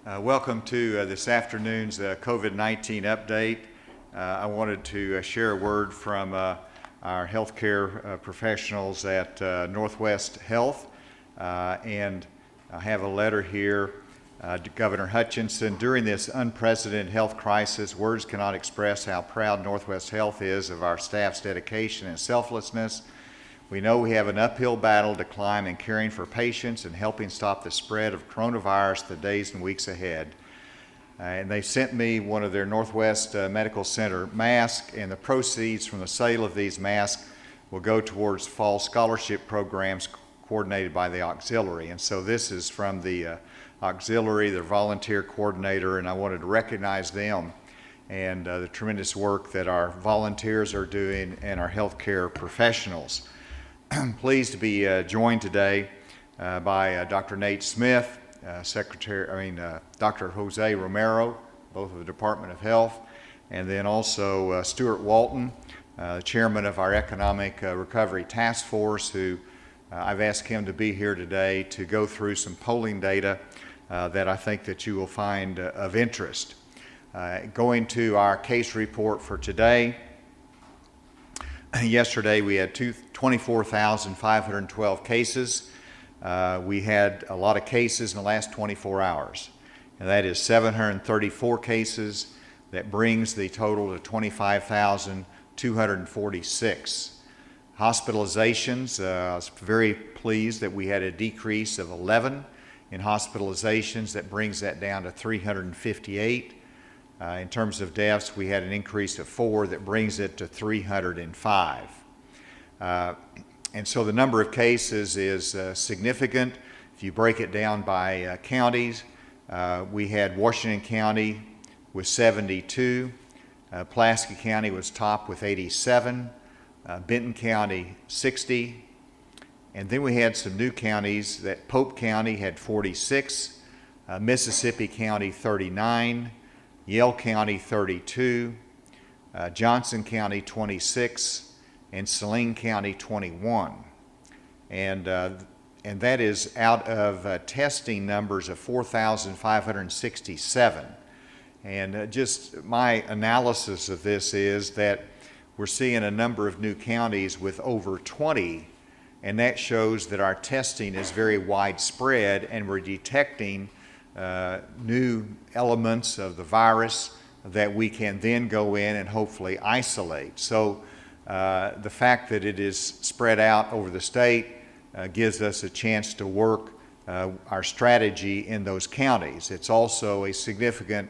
Welcome to this afternoon's COVID-19 update. I wanted to share a word from our healthcare professionals at Northwest Health, and I have a letter here to Governor Hutchinson. During this unprecedented health crisis, words cannot express how proud Northwest Health is of our staff's dedication and selflessness. We know we have an uphill battle to climb in caring for patients and helping stop the spread of coronavirus the days and weeks ahead. And they sent me one of their Northwest Medical Center masks, and the proceeds from the sale of these masks will go towards fall scholarship programs coordinated by the auxiliary. And so this is from the auxiliary, their volunteer coordinator, and I wanted to recognize them and the tremendous work that our volunteers are doing and our healthcare professionals. Pleased to be joined today by Dr. Nate Smith, Dr. Jose Romero, both of the Department of Health, and then also Stuart Walton, chairman of our Economic Recovery Task Force, who I've asked him to be here today to go through some polling data that I think that you will find of interest. Going to our case report for today, yesterday we had 24,512 cases. We had a lot of cases in the last 24 hours, and that is 734 cases. That brings the total to 25,246. Hospitalizations, I was very pleased that we had a decrease of 11 in hospitalizations. That brings that down to 358. In terms of deaths, we had an increase of 4 that brings it to 305. And so the number of cases is significant. If you break it down by counties, we had Washington County with 72, Pulaski County was top with 87, Benton County 60, and then we had some new counties. That Pope County had 46, Mississippi County 39, Yale County 32, Johnson County 26, and Saline County 21. And that is out of testing numbers of 4,567. And just my analysis of this is that we're seeing a number of new counties with over 20, and that shows that our testing is very widespread and we're detecting new elements of the virus that we can then go in and hopefully isolate. So the fact that it is spread out over the state gives us a chance to work our strategy in those counties. It's also a significant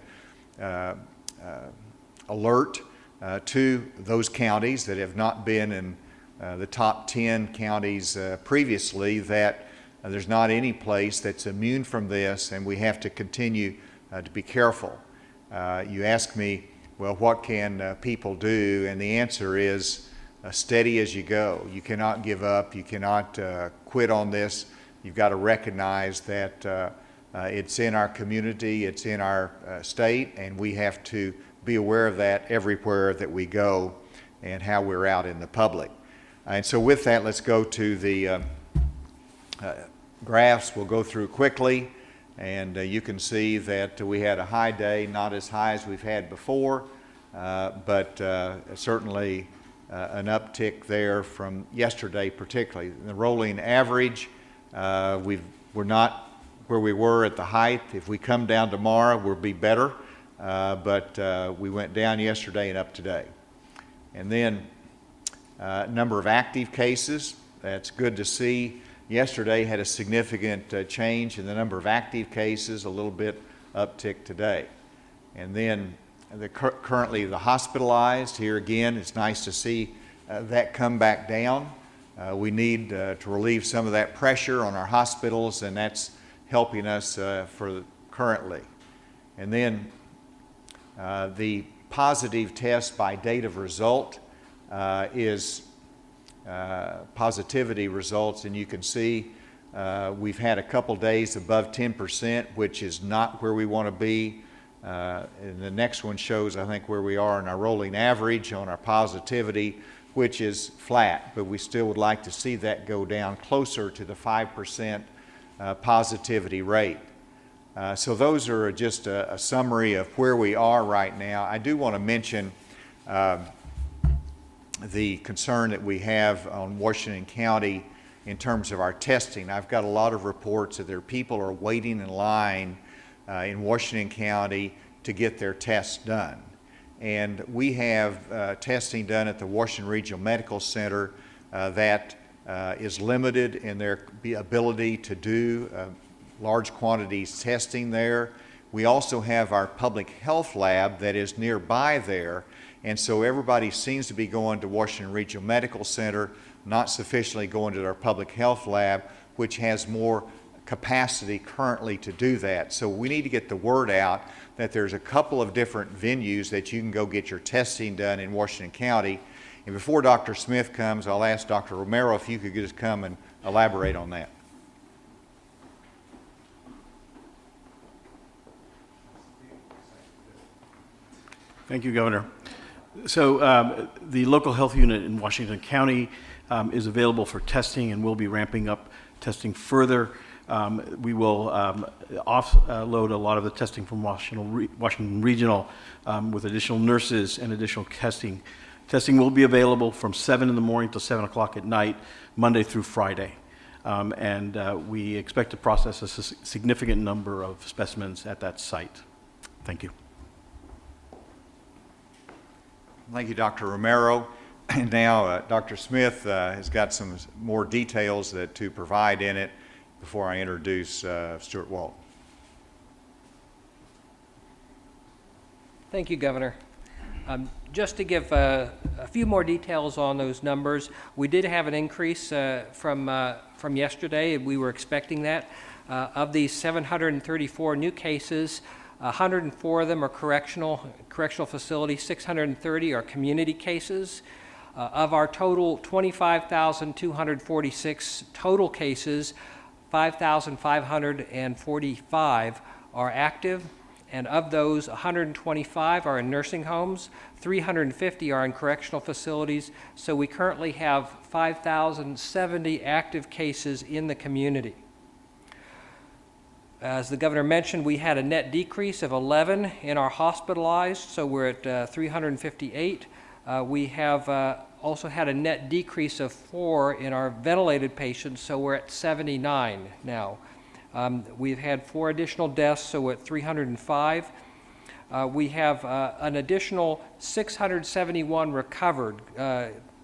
alert to those counties that have not been in the top 10 counties previously, that there's not any place that's immune from this, and we have to continue to be careful. You ask me, well, what can people do? And the answer is steady as you go. You cannot give up. You cannot quit on this. You've got to recognize that it's in our community, it's in our state, and we have to be aware of that everywhere that we go and how we're out in the public. And so with that, let's go to the graphs. We'll go through quickly, and you can see that we had a high day, not as high as we've had before, but certainly an uptick there from yesterday particularly. The rolling average, we're not where we were at the height. If we come down tomorrow, we'll be better, but we went down yesterday and up today. And then number of active cases, that's good to see. Yesterday had a significant change in the number of active cases, a little bit uptick today. And then currently the hospitalized, here again, it's nice to see that come back down. We need to relieve some of that pressure on our hospitals, and that's helping us currently. And then the positive test by date of result is positivity results, and you can see we've had a couple days above 10%, which is not where we want to be. And the next one shows, I think, where we are in our rolling average on our positivity, which is flat, but we still would like to see that go down closer to the 5% positivity rate. So those are just a summary of where we are right now. I do want to mention the concern that we have on Washington County in terms of our testing. I've got a lot of reports that there are people are waiting in line in Washington County to get their tests done. And we have testing done at the Washington Regional Medical Center that is limited in their ability to do large quantities testing there. We also have our public health lab that is nearby there, and so everybody seems to be going to Washington Regional Medical Center, not sufficiently going to our public health lab, which has more capacity currently to do that. So we need to get the word out that there's a couple of different venues that you can go get your testing done in Washington County. And before Dr. Smith comes, I'll ask Dr. Romero if you could just come and elaborate on that. Thank you, Governor. So the local health unit in Washington County is available for testing, and we'll be ramping up testing further. We will offload a lot of the testing from Washington Regional with additional nurses and additional testing. Testing will be available from 7 in the morning till 7 o'clock at night, Monday through Friday. We expect to process a significant number of specimens at that site. Thank you. Thank you, Dr. Romero. And now Dr. Smith has got some more details to provide in it before I introduce Stuart Walton. Thank you, Governor. Just to give a few more details on those numbers, we did have an increase from yesterday. We were expecting that. Of these 734 new cases, 104 of them are correctional facilities, 630 are community cases. Of our total 25,246 total cases, 5,545 are active, and of those, 125 are in nursing homes, 350 are in correctional facilities, so we currently have 5,070 active cases in the community. As the Governor mentioned, we had a net decrease of 11 in our hospitalized, so we're at 358. We have also had a net decrease of 4 in our ventilated patients, so we're at 79 now. We've had 4 additional deaths, so we're at 305. We have an additional 671 recovered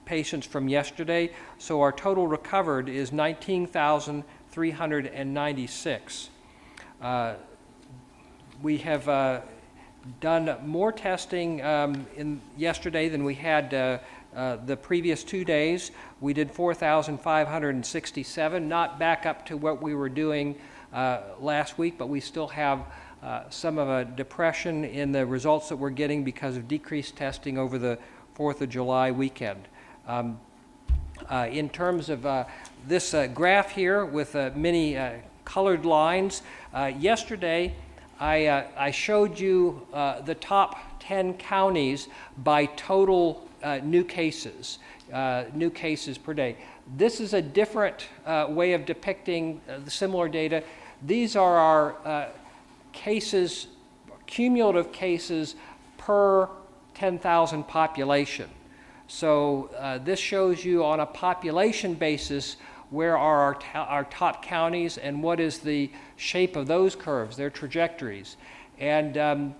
patients from yesterday, so our total recovered is 19,396. We have done more testing in yesterday than we had the previous 2 days. We did 4,567, not back up to what we were doing last week, but we still have some of a depression in the results that we're getting because of decreased testing over the 4th of July weekend. In terms of this graph here with many colored lines, yesterday I showed you the top 10 counties by total new cases per day. This is a different way of depicting the similar data. These are our cases, cumulative cases per 10,000 population. So this shows you on a population basis where are our top counties and what is the shape of those curves, their trajectories. And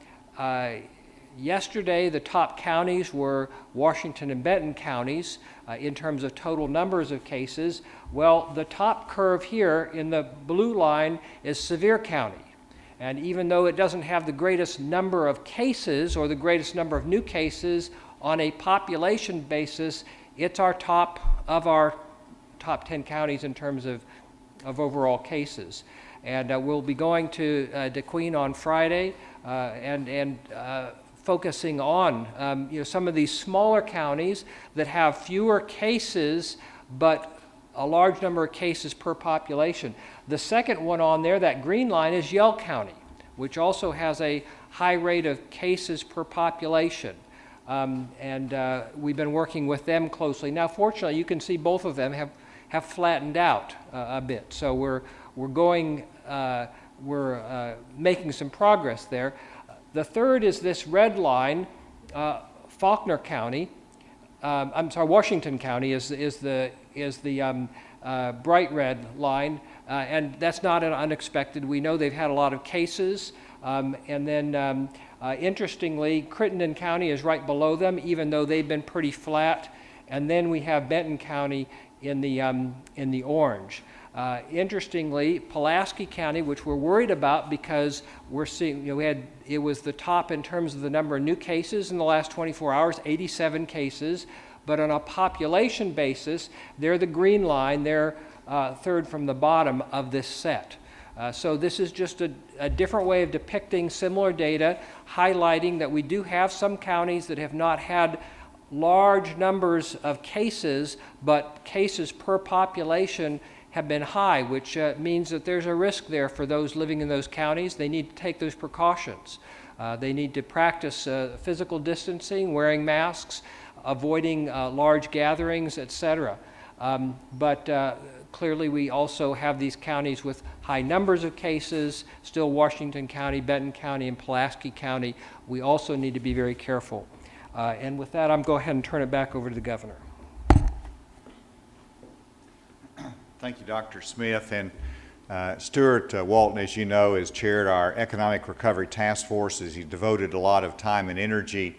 yesterday the top counties were Washington and Benton counties in terms of total numbers of cases. Well, the top curve here in the blue line is Sevier County. And even though it doesn't have the greatest number of cases or the greatest number of new cases on a population basis, it's our top 10 counties in terms of overall cases. And we'll be going to DeQueen on Friday and focusing on some of these smaller counties that have fewer cases but a large number of cases per population. The second one on there, that green line, is Yell County, which also has a high rate of cases per population. We've been working with them closely. Now, fortunately, you can see both of them have flattened out a bit. So we're going we're making some progress there. The third is this red line, Faulkner County. Washington County is the bright red line, and that's not unexpected. We know they've had a lot of cases, and then interestingly, Crittenden County is right below them, even though they've been pretty flat. And then we have Benton County in the orange. Interestingly, Pulaski County, which we're worried about because we're seeing, it was the top in terms of the number of new cases in the last 24 hours, 87 cases. But on a population basis, they're the green line. They're third from the bottom of this set. So this is just a different way of depicting similar data, highlighting that we do have some counties that have not had large numbers of cases, but cases per population have been high, which means that there's a risk there for those living in those counties. They need to take those precautions. They need to practice physical distancing, wearing masks, avoiding large gatherings, etc. But clearly we also have these counties with high numbers of cases, still Washington County, Benton County, and Pulaski County. We also need to be very careful. And with that, I'm going to go ahead and turn it back over to the governor. Thank you, Dr. Smith. And Stuart Walton, as you know, has chaired our Economic Recovery Task Force. He's devoted a lot of time and energy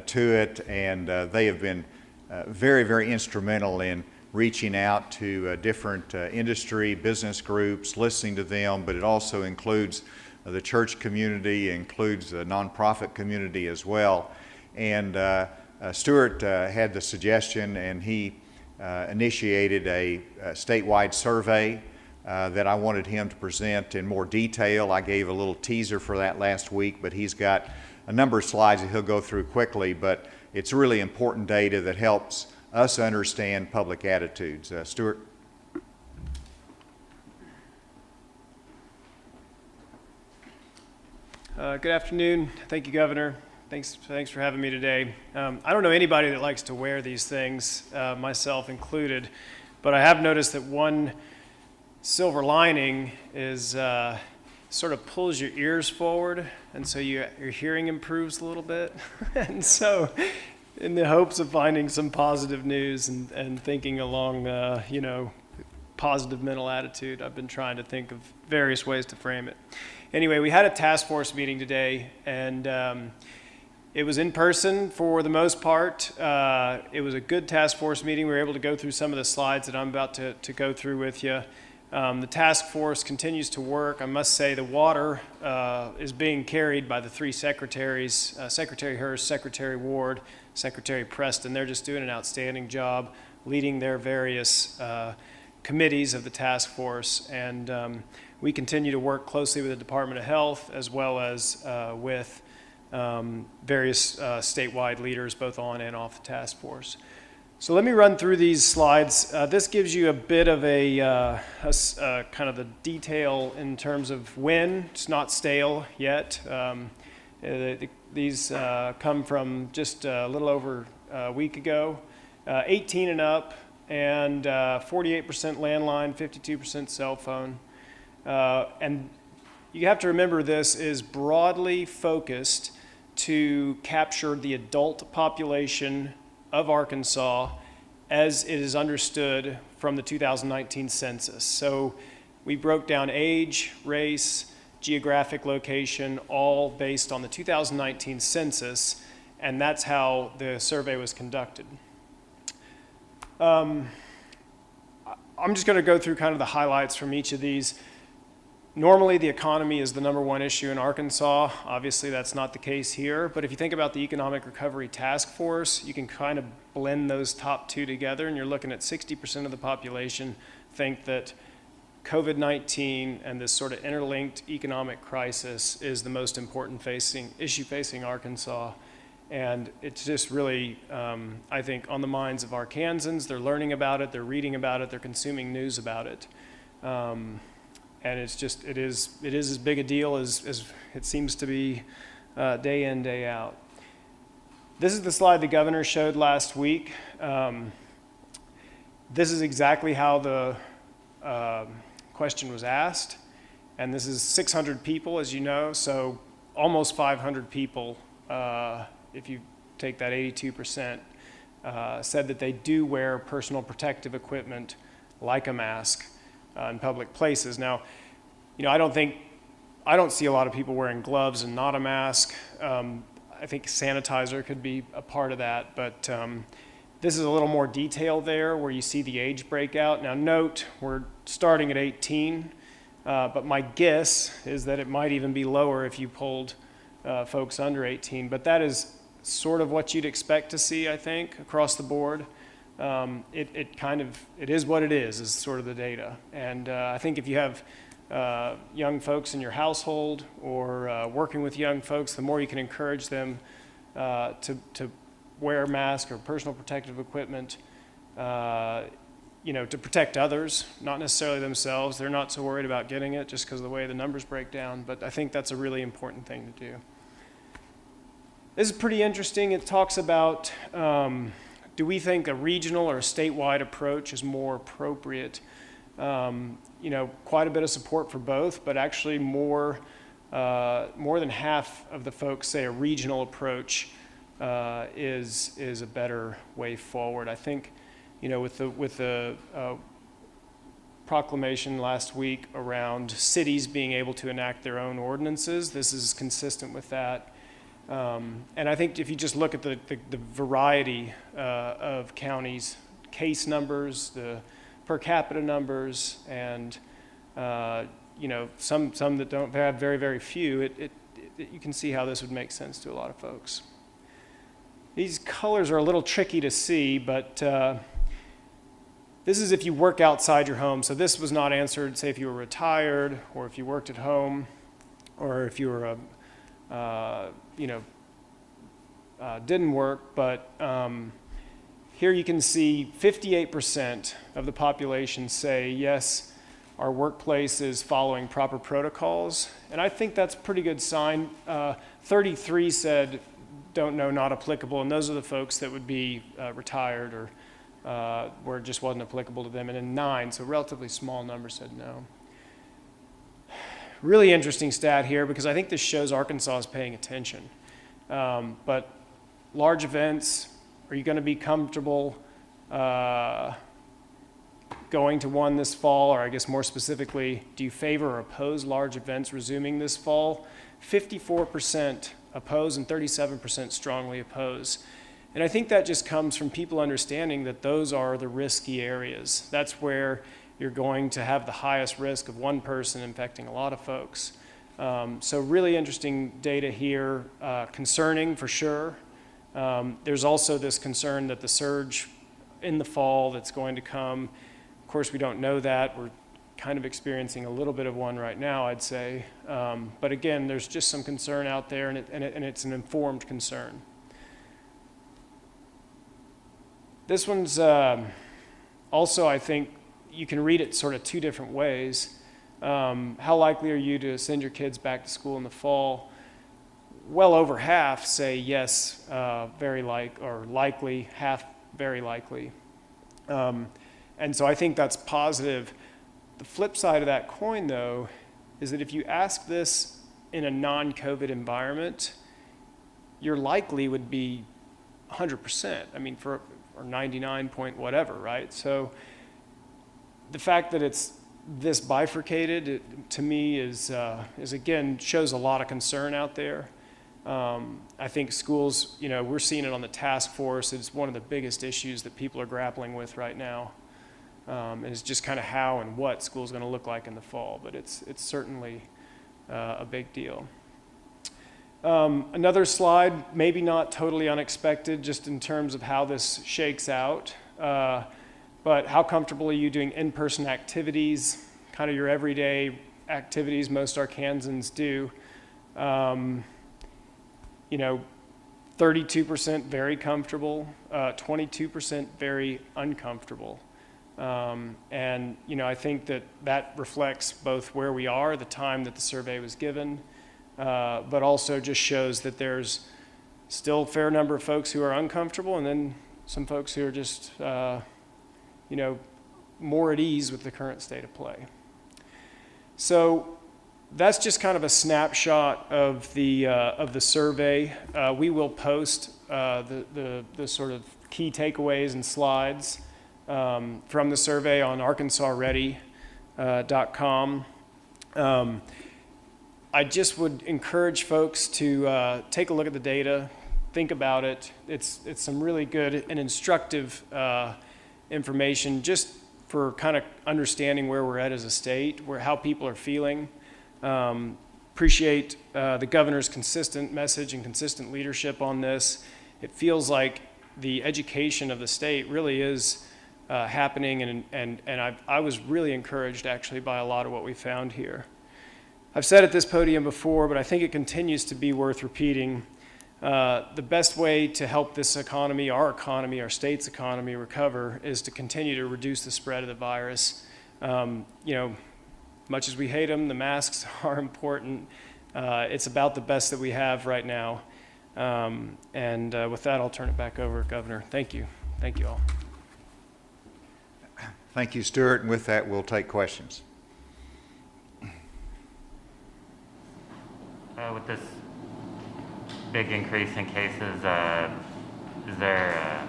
to it, and they have been very, very instrumental in reaching out to different industry, business groups, listening to them, but it also includes the church community, includes the nonprofit community as well. And Stuart had the suggestion, and he initiated a statewide survey that I wanted him to present in more detail. I gave a little teaser for that last week, but he's got a number of slides that he'll go through quickly, but it's really important data that helps us understand public attitudes. Stuart? Good afternoon. Thank you, Governor. Thanks for having me today. I don't know anybody that likes to wear these things, myself included, but I have noticed that one silver lining is sort of pulls your ears forward, and so your hearing improves a little bit. And so in the hopes of finding some positive news and thinking along, positive mental attitude, I've been trying to think of various ways to frame it. Anyway, we had a task force meeting today, and it was in person for the most part. It was a good task force meeting. We were able to go through some of the slides that I'm about to go through with you. The task force continues to work. I must say the water is being carried by the three secretaries, Secretary Hurst, Secretary Ward, Secretary Preston. They're just doing an outstanding job leading their various committees of the task force. And we continue to work closely with the Department of Health as well as with various statewide leaders, both on and off the task force. So let me run through these slides. This gives you a bit of a kind of the detail in terms of when. It's not stale yet. These come from just a little over a week ago. 18 and up, and 48% landline, 52% cell phone. And you have to remember this is broadly focused to capture the adult population of Arkansas as it is understood from the 2019 census. So we broke down age, race, geographic location, all based on the 2019 census, and that's how the survey was conducted. I'm just going to go through kind of the highlights from each of these. Normally, the economy is the #1 issue in Arkansas. Obviously, that's not the case here. But if you think about the Economic Recovery Task Force, you can kind of blend those top two together, and you're looking at 60% of the population think that COVID-19 and this sort of interlinked economic crisis is the most important issue facing Arkansas. And it's just really, I think, on the minds of Arkansans. They're learning about it, they're reading about it, they're consuming news about it. And it's just, it is as big a deal as it seems to be day in, day out. This is the slide the governor showed last week. This is exactly how the question was asked. And this is 600 people, as you know, so almost 500 people, if you take that 82%, said that they do wear personal protective equipment like a mask in public places. Now, I don't see a lot of people wearing gloves and not a mask. I think sanitizer could be a part of that, but this is a little more detail there where you see the age breakout. Now note, we're starting at 18, but my guess is that it might even be lower if you polled folks under 18, but that is sort of what you'd expect to see, I think, across the board. It is what it is sort of the data. And I think if you have young folks in your household or working with young folks, the more you can encourage them to wear masks or personal protective equipment, to protect others, not necessarily themselves. They're not so worried about getting it just because of the way the numbers break down, but I think that's a really important thing to do. This is pretty interesting. It talks about, do we think a regional or a statewide approach is more appropriate? Quite a bit of support for both, but actually more than half of the folks say a regional approach is a better way forward. I think, with the proclamation last week around cities being able to enact their own ordinances, this is consistent with that. And I think if you just look at the variety of counties, case numbers, the per capita numbers, and some that don't have very, very few, you can see how this would make sense to a lot of folks. These colors are a little tricky to see, but this is if you work outside your home. So this was not answered, say if you were retired, or if you worked at home, or if you were didn't work, but here you can see 58% of the population say, yes, our workplace is following proper protocols. And I think that's a pretty good sign. 33 said, don't know, not applicable. And those are the folks that would be retired or where it just wasn't applicable to them. And then 9, so relatively small number, said no. Really interesting stat here because I think this shows Arkansas is paying attention. But large events, are you going to be comfortable going to one this fall? Or I guess more specifically, do you favor or oppose large events resuming this fall? 54% oppose and 37% strongly oppose. And I think that just comes from people understanding that those are the risky areas. That's where you're going to have the highest risk of one person infecting a lot of folks. So really interesting data here, concerning for sure. There's also this concern that the surge in the fall that's going to come, of course we don't know that. We're kind of experiencing a little bit of one right now, I'd say. But again, there's just some concern out there, and it's an informed concern. This one's also, I think, you can read it sort of two different ways. How likely are you to send your kids back to school in the fall? Well over half say yes, likely, half very likely. And so I think that's positive. The flip side of that coin, though, is that if you ask this in a non-COVID environment, your likely would be 100%. I mean, or 99 point whatever, right? So the fact that it's this bifurcated, to me, is again, shows a lot of concern out there. I think schools, we're seeing it on the task force. It's one of the biggest issues that people are grappling with right now. And it's just kind of how and what school's going to look like in the fall, but it's certainly a big deal. Another slide, maybe not totally unexpected, just in terms of how this shakes out. But how comfortable are you doing in-person activities, kind of your everyday activities most Arkansans do? 32% very comfortable, 22% very uncomfortable. And I think that reflects both where we are, the time that the survey was given, but also just shows that there's still a fair number of folks who are uncomfortable, and then some folks who are just more at ease with the current state of play. So that's just kind of a snapshot of the survey. We will post the sort of key takeaways and slides from the survey on arkansasready.com. I just would encourage folks to take a look at the data, think about it. It's some really good and instructive information just for kind of understanding where we're at as a state, how people are feeling. Appreciate the governor's consistent message and consistent leadership on this. It feels like the education of the state really is happening, and I was really encouraged actually by a lot of what we found here. I've said at this podium before, but I think it continues to be worth repeating. The best way to help this economy, our state's economy recover is to continue to reduce the spread of the virus. Much as we hate them, the masks are important. It's about the best that we have right now. With that, I'll turn it back over, Governor. Thank you. Thank you all. Thank you, Stuart. And with that, we'll take questions. With this big increase in cases, is there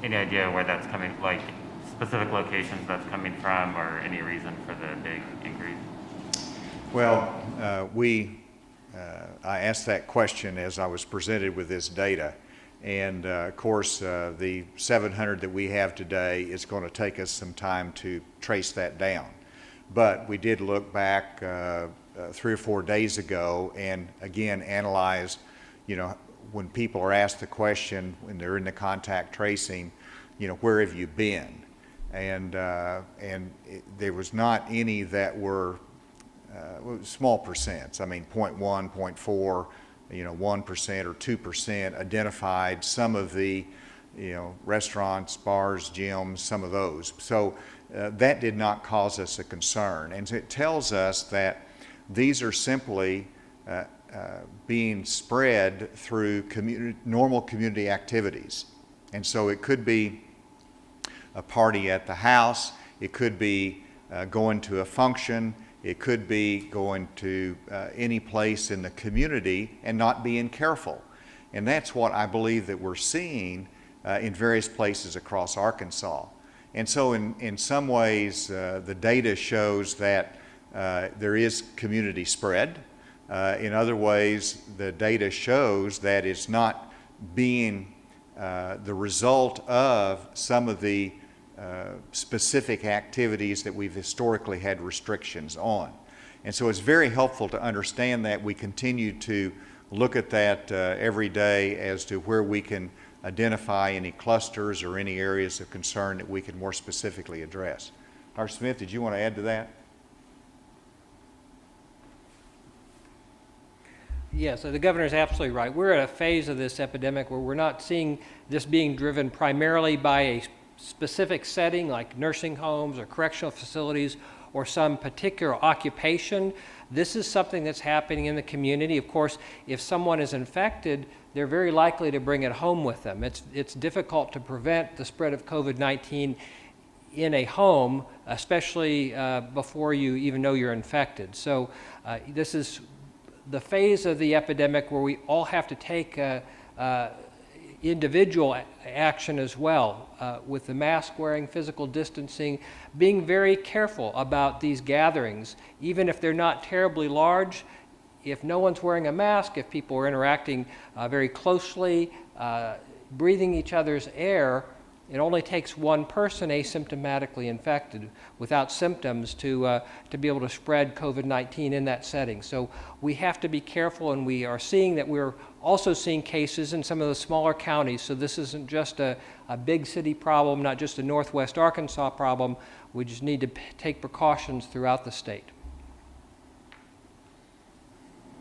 any idea where that's coming, like specific locations that's coming from, or any reason for the big increase? Well, I asked that question as I was presented with this data. And of course, the 700 that we have today is going to take us some time to trace that down. But we did look back 3 or 4 days ago and again analyzed, when people are asked the question when they're in the contact tracing, where have you been? And there was not any that were small percents. I mean, 0.1, 0.4, 1% or 2% identified some of the, restaurants, bars, gyms, some of those. So that did not cause us a concern. And it tells us that these are simply being spread through normal community activities. And so it could be a party at the house, it could be going to a function, it could be going to any place in the community and not being careful. And that's what I believe that we're seeing in various places across Arkansas. And so in some ways, the data shows that there is community spread. In other ways, the data shows that it's not being the result of some of the specific activities that we've historically had restrictions on. And so it's very helpful to understand that. We continue to look at that every day as to where we can identify any clusters or any areas of concern that we can more specifically address. Dr. Smith, did you want to add to that? Yes, the governor is absolutely right. We're at a phase of this epidemic where we're not seeing this being driven primarily by a specific setting like nursing homes or correctional facilities or some particular occupation. This is something that's happening in the community. Of course, if someone is infected, they're very likely to bring it home with them. It's difficult to prevent the spread of COVID-19 in a home, especially before you even know you're infected. So this is the phase of the epidemic where we all have to take individual action as well, with the mask wearing, physical distancing, being very careful about these gatherings, even if they're not terribly large. If no one's wearing a mask, if people are interacting very closely, breathing each other's air, it only takes one person asymptomatically infected without symptoms to be able to spread COVID-19 in that setting. So we have to be careful, and we are seeing that we're also seeing cases in some of the smaller counties. So this isn't just a big city problem, not just a Northwest Arkansas problem. We just need to take precautions throughout the state.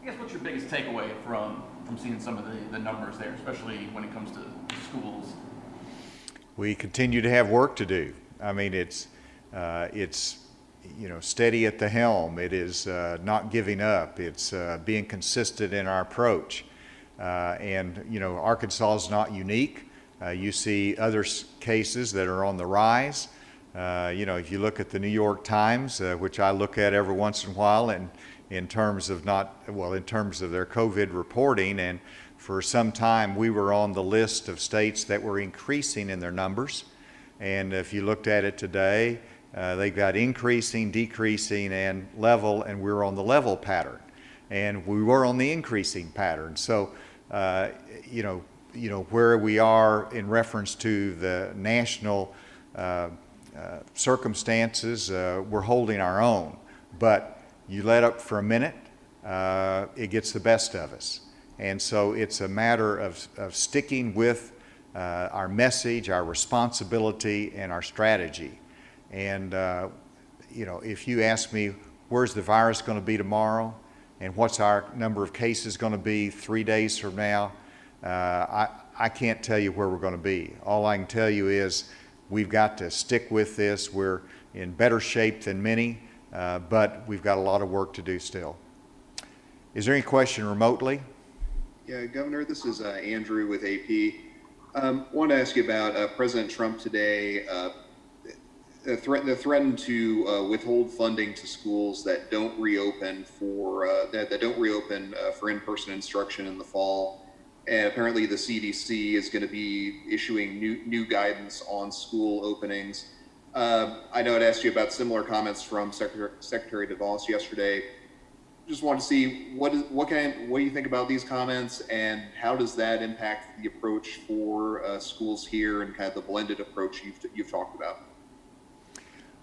I guess what's your biggest takeaway from seeing some of the numbers there, especially when it comes to schools? We continue to have work to do. I mean, it's steady at the helm. It is not giving up. It's being consistent in our approach. Arkansas is not unique. You see other cases that are on the rise. You know, if you look at the New York Times, which I look at every once in a while, and in terms of in terms of their COVID reporting, and for some time we were on the list of states that were increasing in their numbers. And if you looked at it today, they've got increasing, decreasing, and level, and we're on the level pattern. And we were on the increasing pattern. So, you know where we are in reference to the national circumstances, we're holding our own. But you let up for a minute, it gets the best of us. And so it's a matter of sticking with our message, our responsibility, and our strategy. And you know, if you ask me, where's the virus going to be tomorrow, and what's our number of cases going to be 3 days from now, I can't tell you where we're going to be. All I can tell you is we've got to stick with this. We're in better shape than many, but we've got a lot of work to do still. Is there any question remotely? Yeah, Governor, this is Andrew with AP. Want to ask you about President Trump today threatened to withhold funding to schools that don't reopen for in-person instruction in the fall. And apparently the CDC is going to be issuing new guidance on school openings. I know I'd asked you about similar comments from Secretary DeVos yesterday. Just want to see what do you think about these comments, and how does that impact the approach for schools here and kind of the blended approach you've talked about?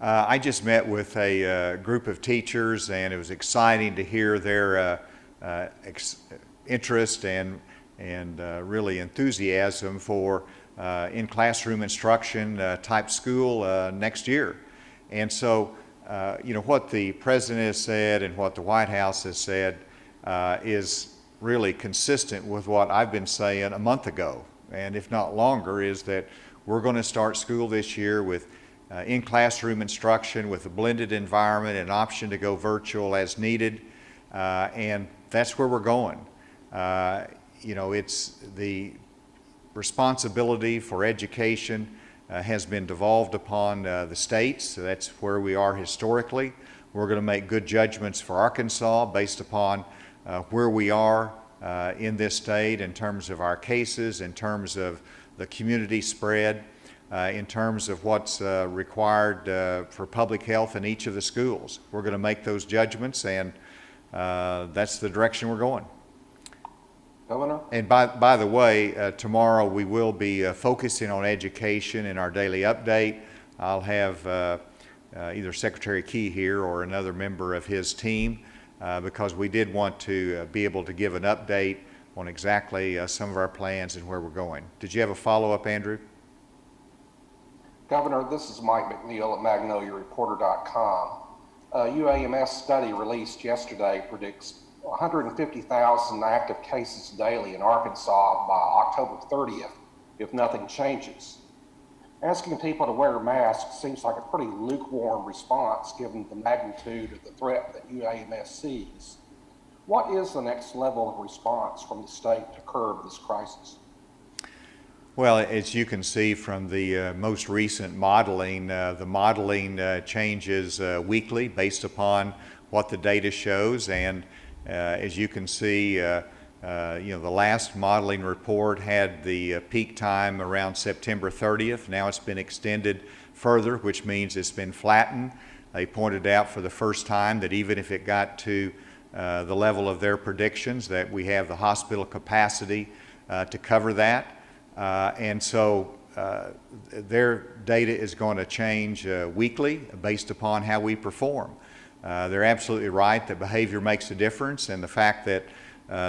I just met with a group of teachers, and it was exciting to hear their interest and really enthusiasm for in-classroom instruction type school next year. And so, you know, what the President has said and what the White House has said is really consistent with what I've been saying a month ago, and if not longer, is that we're going to start school this year with in-classroom instruction with a blended environment, an option to go virtual as needed, and that's where we're going. You know, it's the responsibility for education has been devolved upon the states. So that's where we are historically. We're going to make good judgments for Arkansas based upon where we are in this state in terms of our cases, in terms of the community spread, in terms of what's required for public health in each of the schools. We're going to make those judgments, and that's the direction we're going. Governor? And by the way, tomorrow we will be focusing on education in our daily update. I'll have either Secretary Key here or another member of his team because we did want to be able to give an update on exactly some of our plans and where we're going. Did you have a follow-up, Andrew? Governor, this is Mike McNeil at MagnoliaReporter.com. A UAMS study released yesterday predicts 150,000 active cases daily in Arkansas by October 30th if nothing changes. Asking people to wear masks seems like a pretty lukewarm response given the magnitude of the threat that UAMS sees. What is the next level of response from the state to curb this crisis? Well, as you can see from the most recent modeling, the modeling changes weekly based upon what the data shows, and as you can see, you know, the last modeling report had the peak time around September 30th. Now it's been extended further, which means it's been flattened. They pointed out for the first time that even if it got to the level of their predictions, that we have the hospital capacity to cover that. And so their data is going to change weekly based upon how we perform. They're absolutely right that behavior makes a difference, and the fact that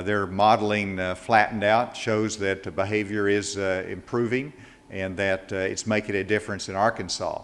their modeling flattened out shows that the behavior is improving and that it's making a difference in Arkansas.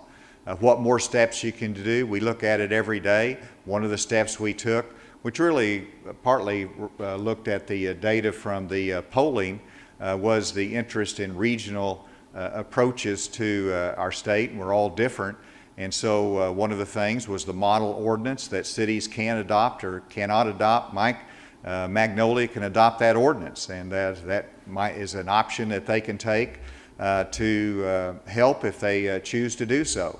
What more steps you can do? We look at it every day. One of the steps we took, which really partly looked at the data from the polling, was the interest in regional approaches to our state, and we're all different. And so one of the things was the model ordinance that cities can adopt or cannot adopt. Mike, Magnolia can adopt that ordinance, and that is an option that they can take to help if they choose to do so.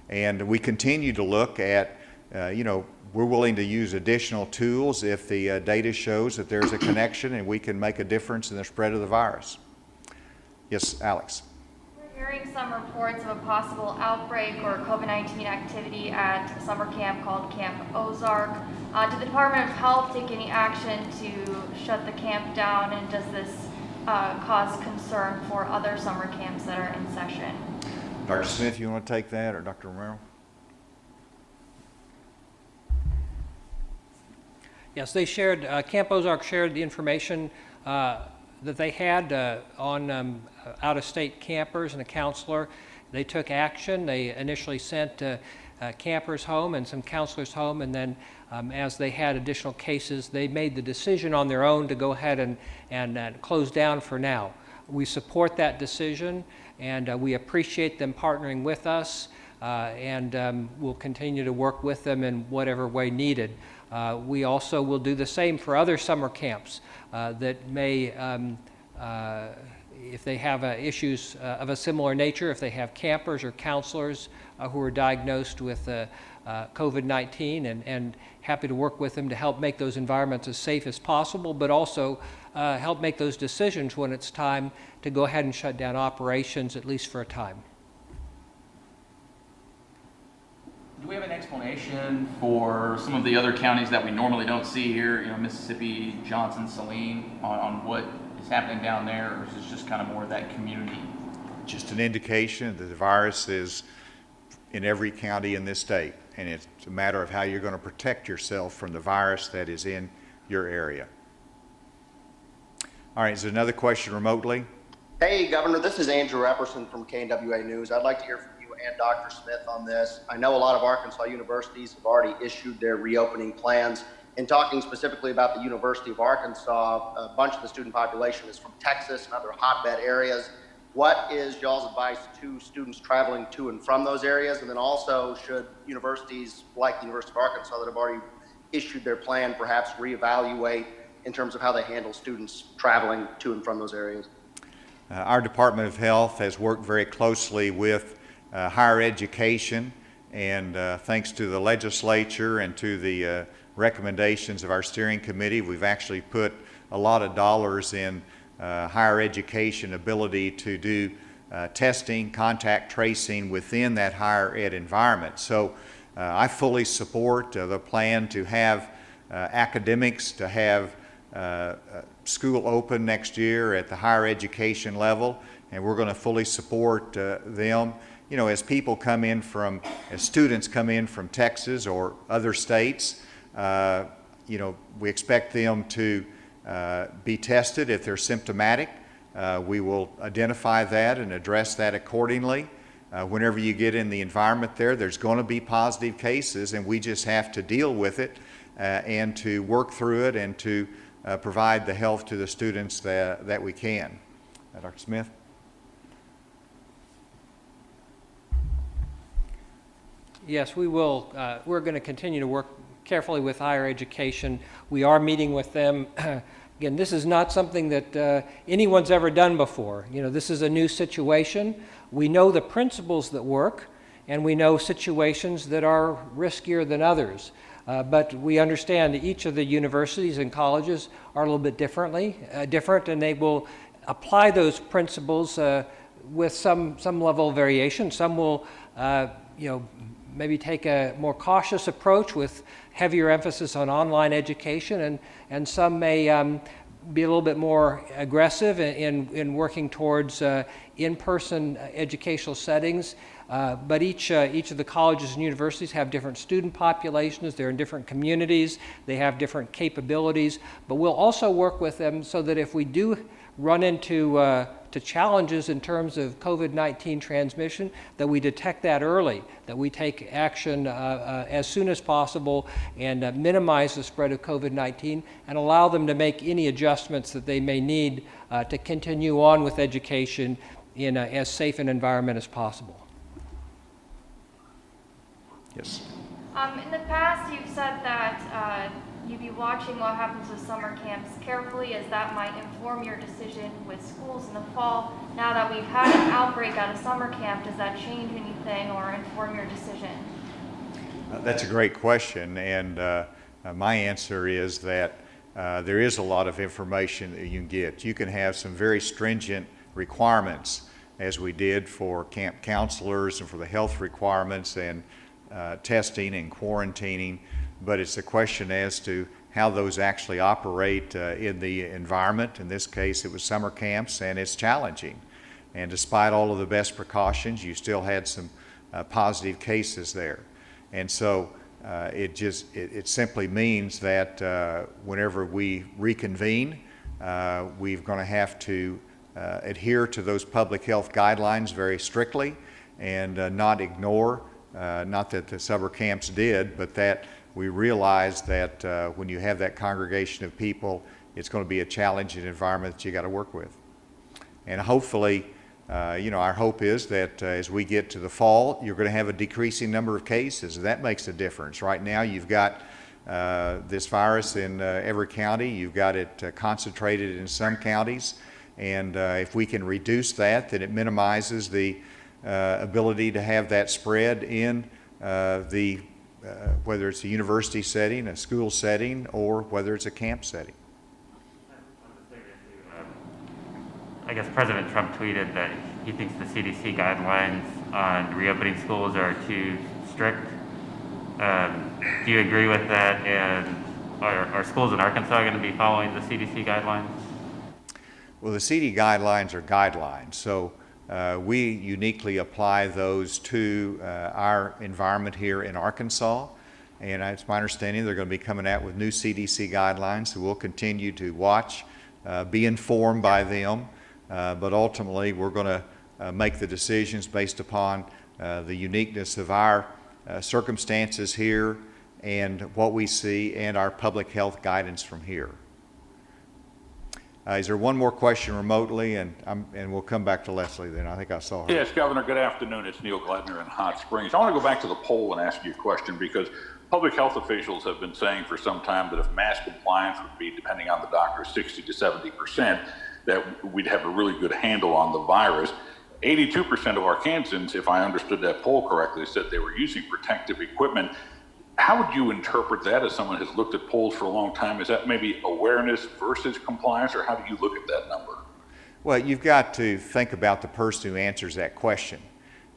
And we continue to look at, we're willing to use additional tools if the data shows that there's a connection and we can make a difference in the spread of the virus. Yes, Alex. We're hearing some reports of a possible outbreak or COVID-19 activity at a summer camp called Campos Ark. Did the Department of Health take any action to shut the camp down, and does this cause concern for other summer camps that are in session? Dr. Smith, you want to take that, or Dr. Romero? Yes, they shared, Campos Ark shared the information that they had on out-of-state campers and a counselor. They took action. They initially sent campers home and some counselors home, and then as they had additional cases, they made the decision on their own to go ahead and close down for now. We support that decision, and we appreciate them partnering with us, and we'll continue to work with them in whatever way needed. We also will do the same for other summer camps that may, if they have issues of a similar nature, if they have campers or counselors who are diagnosed with COVID-19, and happy to work with them to help make those environments as safe as possible, but also help make those decisions when it's time to go ahead and shut down operations, at least for a time. Do we have an explanation for some of the other counties that we normally don't see here, Mississippi, Johnson, Saline, on what is happening down there, or is this just kind of more of that community? Just an indication that the virus is in every county in this state, and it's a matter of how you're going to protect yourself from the virus that is in your area. All right, is there another question remotely? Hey, Governor, this is Andrew Epperson from KNWA News. I'd like to hear from you and Dr. Smith on this. I know a lot of Arkansas universities have already issued their reopening plans. In talking specifically about the University of Arkansas, a bunch of the student population is from Texas and other hotbed areas. What is y'all's advice to students traveling to and from those areas? And then also, should universities like the University of Arkansas that have already issued their plan perhaps reevaluate in terms of how they handle students traveling to and from those areas? Our Department of Health has worked very closely with higher education, and thanks to the legislature and to the recommendations of our steering committee, we've actually put a lot of dollars in higher education ability to do testing, contact tracing within that higher ed environment. So I fully support the plan to have academics, to have school open next year at the higher education level, and we're going to fully support them. As people come in from, as students come in from Texas or other states, we expect them to be tested if they're symptomatic. We will identify that and address that accordingly. Whenever you get in the environment there's going to be positive cases, and we just have to deal with it and to work through it and to provide the health to the students that we can. Dr. Smith? Yes, we will. We're going to continue to work carefully with higher education. We are meeting with them. Again, this is not something that anyone's ever done before. This is a new situation. We know the principles that work, and we know situations that are riskier than others. But we understand that each of the universities and colleges are a little bit different, and they will apply those principles with some level of variation. Some will, maybe take a more cautious approach with heavier emphasis on online education, and some may be a little bit more aggressive in working towards in-person educational settings. But each of the colleges and universities have different student populations. They're in different communities. They have different capabilities. But we'll also work with them so that if we do run into to challenges in terms of COVID-19 transmission, that we detect that early, that we take action as soon as possible and minimize the spread of COVID-19 and allow them to make any adjustments that they may need to continue on with education in as safe an environment as possible. Yes. In the past, you've said that you be watching what happens with summer camps carefully, as that might inform your decision with schools in the fall? Now that we've had an outbreak at a summer camp, does that change anything or inform your decision? That's a great question, and my answer is that there is a lot of information that you can get. You can have some very stringent requirements, as we did for camp counselors and for the health requirements and testing and quarantining, but it's a question as to how those actually operate in the environment. In this case, it was summer camps, and it's challenging. And despite all of the best precautions, you still had some positive cases there. And so it simply means that whenever we reconvene, we're going to have to adhere to those public health guidelines very strictly and not ignore, not that the summer camps did, but that we realize that when you have that congregation of people, it's going to be a challenging environment that you got to work with. And hopefully, our hope is that as we get to the fall, you're going to have a decreasing number of cases, and that makes a difference. Right now, you've got this virus in every county. You've got it concentrated in some counties, and if we can reduce that, then it minimizes the ability to have that spread in whether it's a university setting, a school setting, or whether it's a camp setting. I guess President Trump tweeted that he thinks the CDC guidelines on reopening schools are too strict. Do you agree with that? And are schools in Arkansas going to be following the CDC guidelines? Well, the CDC guidelines are guidelines, so we uniquely apply those to our environment here in Arkansas, and it's my understanding they're going to be coming out with new CDC guidelines, so we'll continue to watch, be informed by them, but ultimately we're going to make the decisions based upon the uniqueness of our circumstances here and what we see and our public health guidance from here. Is there one more question remotely, and we'll come back to Leslie then. I think I saw her. Yes, Governor, good afternoon. It's Neil Gladner in Hot Springs. I want to go back to the poll and ask you a question, because public health officials have been saying for some time that if mass compliance would be, depending on the doctor, 60 to 70%, that we'd have a really good handle on the virus. 82% of Arkansans, if I understood that poll correctly, said they were using protective equipment. How would you interpret that as someone who's looked at polls for a long time? Is that maybe awareness versus compliance, or how do you look at that number? Well, you've got to think about the person who answers that question.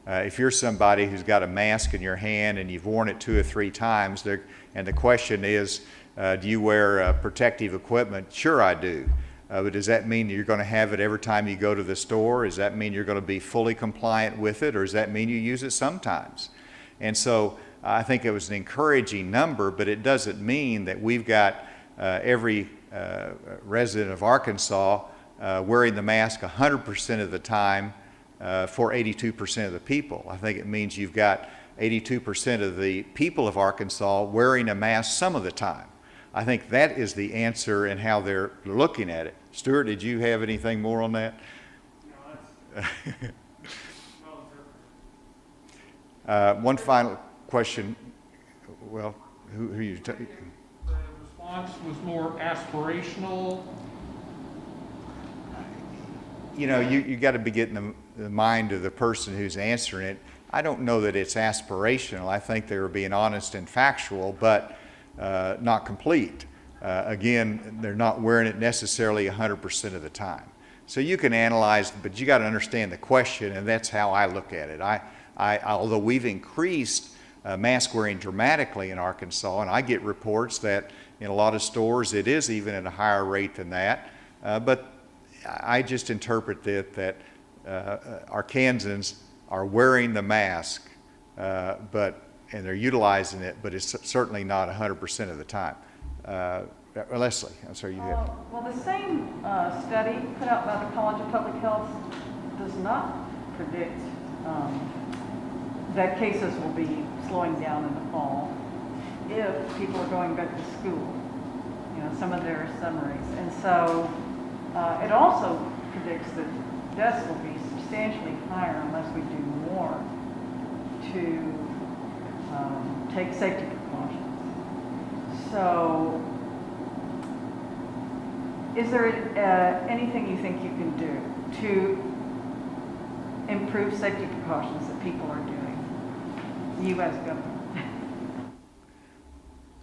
If you're somebody who's got a mask in your hand and you've worn it 2 or 3 times, and the question is, do you wear protective equipment? Sure, I do. But does that mean you're going to have it every time you go to the store? Does that mean you're going to be fully compliant with it, or does that mean you use it sometimes? And so I think it was an encouraging number, but it doesn't mean that we've got every resident of Arkansas wearing the mask 100% of the time for 82% of the people. I think it means you've got 82% of the people of Arkansas wearing a mask some of the time. I think that is the answer in how they're looking at it. Stuart, did you have anything more on that? No, one final question. Well, who are you? The response was more aspirational. You got to be getting the mind of the person who's answering it. I don't know that it's aspirational. I think they were being honest and factual, but not complete. Again, they're not wearing it necessarily 100% of the time. So you can analyze, but you got to understand the question, and that's how I look at it. Although we've increased mask wearing dramatically in Arkansas, and I get reports that in a lot of stores it is even at a higher rate than that, but I just interpret that Arkansans are wearing the mask, and they're utilizing it, but it's certainly not 100% of the time. Leslie, I'm sorry, you had. Well, the same study put out by the College of Public Health does not predict that cases will be slowing down in the fall if people are going back to school. Some of their summaries. And so it also predicts that deaths will be substantially higher unless we do more to take safety precautions. So is there anything you think you can do to improve safety precautions that people are doing? You as governor.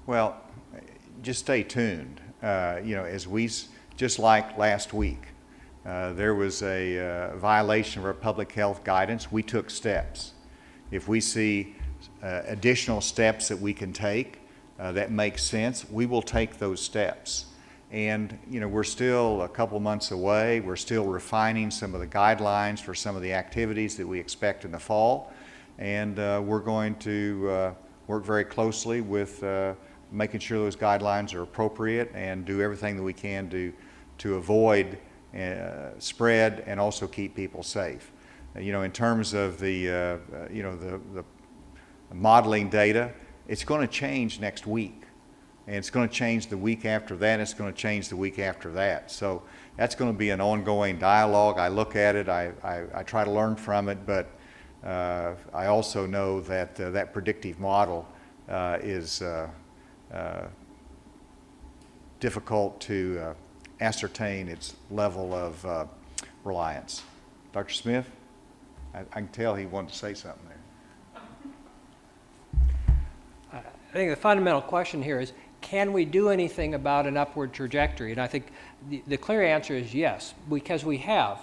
Well, just stay tuned. As just like last week, there was a violation of our public health guidance. We took steps. If we see additional steps that we can take that make sense, we will take those steps. And we're still a couple months away. We're still refining some of the guidelines for some of the activities that we expect in the fall. And we're going to work very closely with making sure those guidelines are appropriate and do everything that we can to avoid spread and also keep people safe. In terms of the modeling data, it's going to change next week. And it's going to change the week after that, and it's going to change the week after that. So that's going to be an ongoing dialogue. I look at it, I try to learn from it, but I also know that that predictive model is difficult to ascertain its level of reliance. Dr. Smith, I can tell he wanted to say something there. I think the fundamental question here is, can we do anything about an upward trajectory? And I think the clear answer is yes, because we have.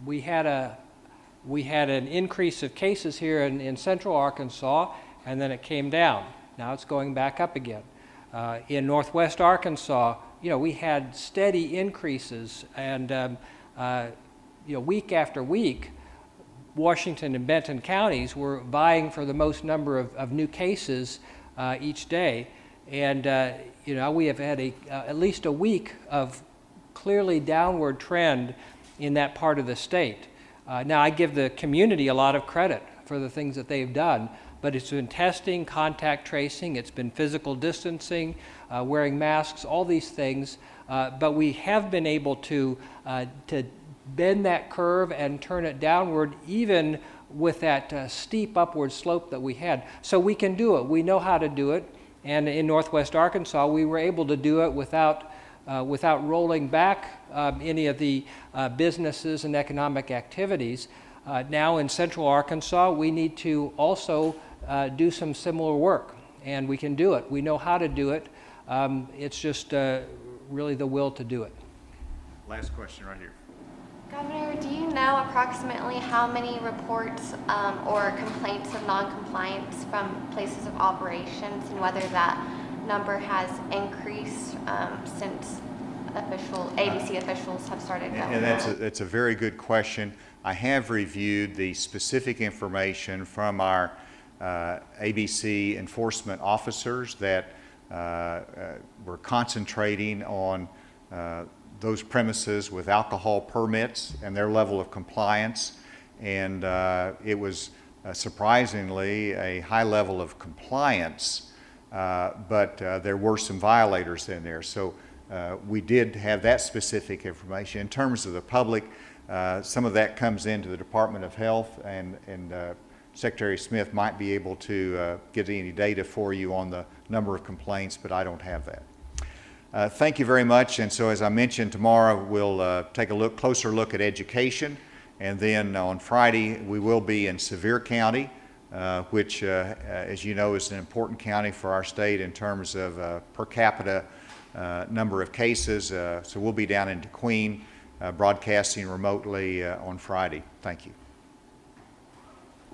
We had an increase of cases here in central Arkansas, and then it came down. Now it's going back up again. In northwest Arkansas, we had steady increases, and week after week, Washington and Benton counties were vying for the most number of new cases each day. And we have had at least a week of clearly downward trend in that part of the state. Now, I give the community a lot of credit for the things that they've done, but it's been testing, contact tracing, it's been physical distancing, wearing masks, all these things. But we have been able to bend that curve and turn it downward, even with that steep upward slope that we had. So we can do it. We know how to do it. And in northwest Arkansas, we were able to do it without rolling back any of the businesses and economic activities. Now in central Arkansas, we need to also do some similar work, and we can do it. We know how to do it. It's just really the will to do it. Last question right here. Governor, do you know approximately how many reports or complaints of noncompliance from places of operations, and whether that number has increased since ABC officials have started going? And that's a very good question. I have reviewed the specific information from our ABC enforcement officers that were concentrating on those premises with alcohol permits and their level of compliance. And it was surprisingly a high level of compliance, but there were some violators in there. So we did have that specific information. In terms of the public, some of that comes into the Department of Health, and Secretary Smith might be able to get any data for you on the number of complaints, but I don't have that. Thank you very much. And so, as I mentioned, tomorrow we'll take a closer look at education, and then on Friday we will be in Sevier County, which, as you know, is an important county for our state in terms of per capita number of cases. So we'll be down in DeQueen, broadcasting remotely on Friday. Thank you.